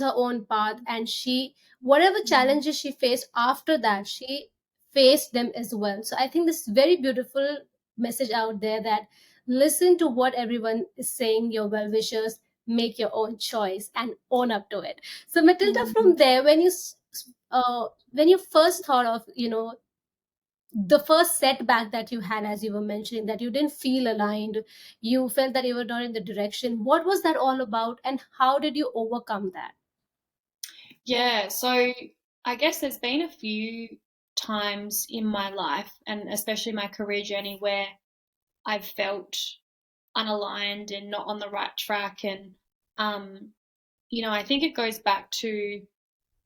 her own path, and she, whatever challenges she faced after that, she faced them as well. So I think this very beautiful message out there, that listen to what everyone is saying, your well wishers, make your own choice and own up to it. So Matilda, from there, when when you first thought of, the first setback that you had, as you were mentioning, that you didn't feel aligned, you felt that you were not in the direction, what was that all about, and how did you overcome that? Yeah, so I guess there's been a few times in my life, and especially my career journey, where I've felt unaligned and not on the right track. And, I think it goes back to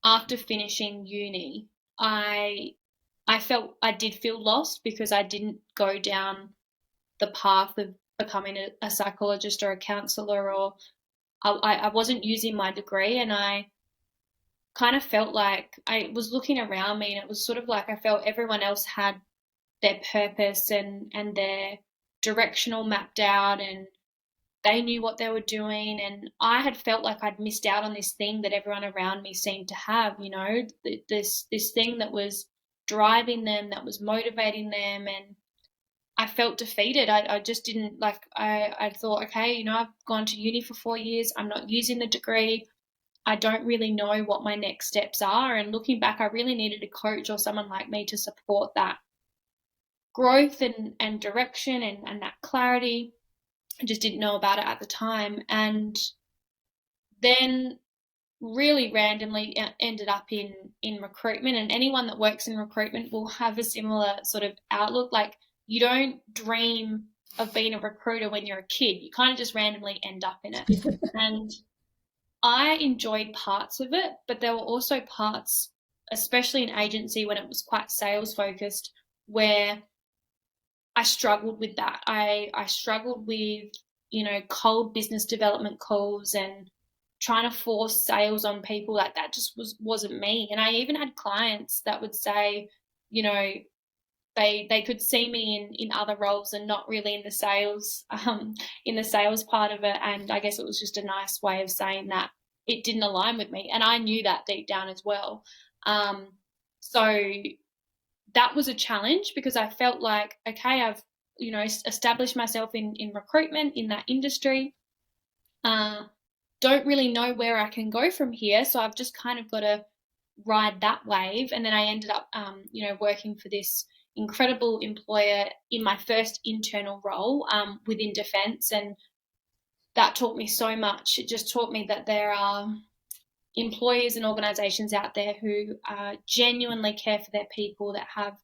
after finishing uni, I I did feel lost because I didn't go down the path of becoming a psychologist or a counselor, or I wasn't using my degree, and I kind of felt like I was looking around me, and it was sort of like I felt everyone else had their purpose and their direction all mapped out, and they knew what they were doing, and I had felt like I'd missed out on this thing that everyone around me seemed to have, this thing that was driving them, that was motivating them. And I felt defeated. I just didn't like, I thought, okay, I've gone to uni for 4 years, I'm not using the degree, I don't really know what my next steps are. And looking back, I really needed a coach or someone like me to support that growth and direction and that clarity. I just didn't know about it at the time. And then really randomly ended up in recruitment. And anyone that works in recruitment will have a similar sort of outlook. Like, you don't dream of being a recruiter when you're a kid. You kind of just randomly end up in it. And I enjoyed parts of it, but there were also parts, especially in agency when it was quite sales focused, where I struggled with that. I struggled with, cold business development calls and trying to force sales on people. Like, that just wasn't me. And I even had clients that would say, they could see me in other roles and not really in the sales part of it. And I guess it was just a nice way of saying that it didn't align with me. And I knew that deep down as well. So that was a challenge, because I felt like, okay, I've, established myself in recruitment, in that industry. Don't really know where I can go from here. So I've just kind of got to ride that wave. And then I ended up, working for this incredible employer in my first internal role within defence. And that taught me so much. It just taught me that there are employers and organisations out there who genuinely care for their people, that have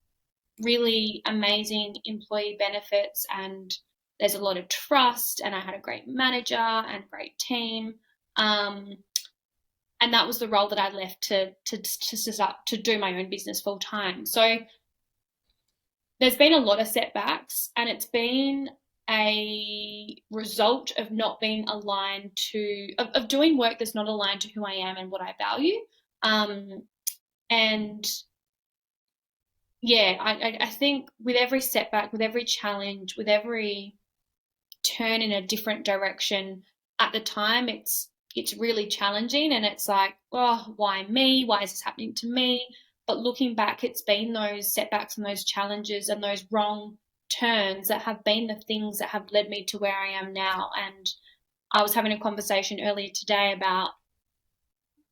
really amazing employee benefits, and there's a lot of trust, and I had a great manager and a great team. And that was the role that I left to start to do my own business full time. So there's been a lot of setbacks, and it's been a result of not being aligned of doing work that's not aligned to who I am and what I value. And yeah, I think with every setback, with every challenge, with every turn in a different direction, at the time it's really challenging, and it's like, oh, why me? Why is this happening to me? But looking back, it's been those setbacks and those challenges and those wrong turns that have been the things that have led me to where I am now. And I was having a conversation earlier today about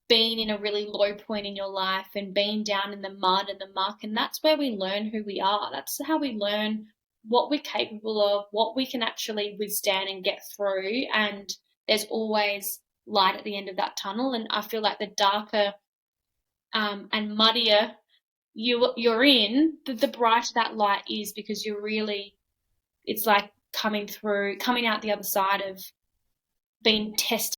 being in a really low point in your life and being down in the mud and the muck, and that's where we learn who we are. That's how we learn what we're capable of, what we can actually withstand and get through. And there's always light at the end of that tunnel. And I feel like the darker and muddier you're in, the brighter that light is, because it's like coming out the other side of being tested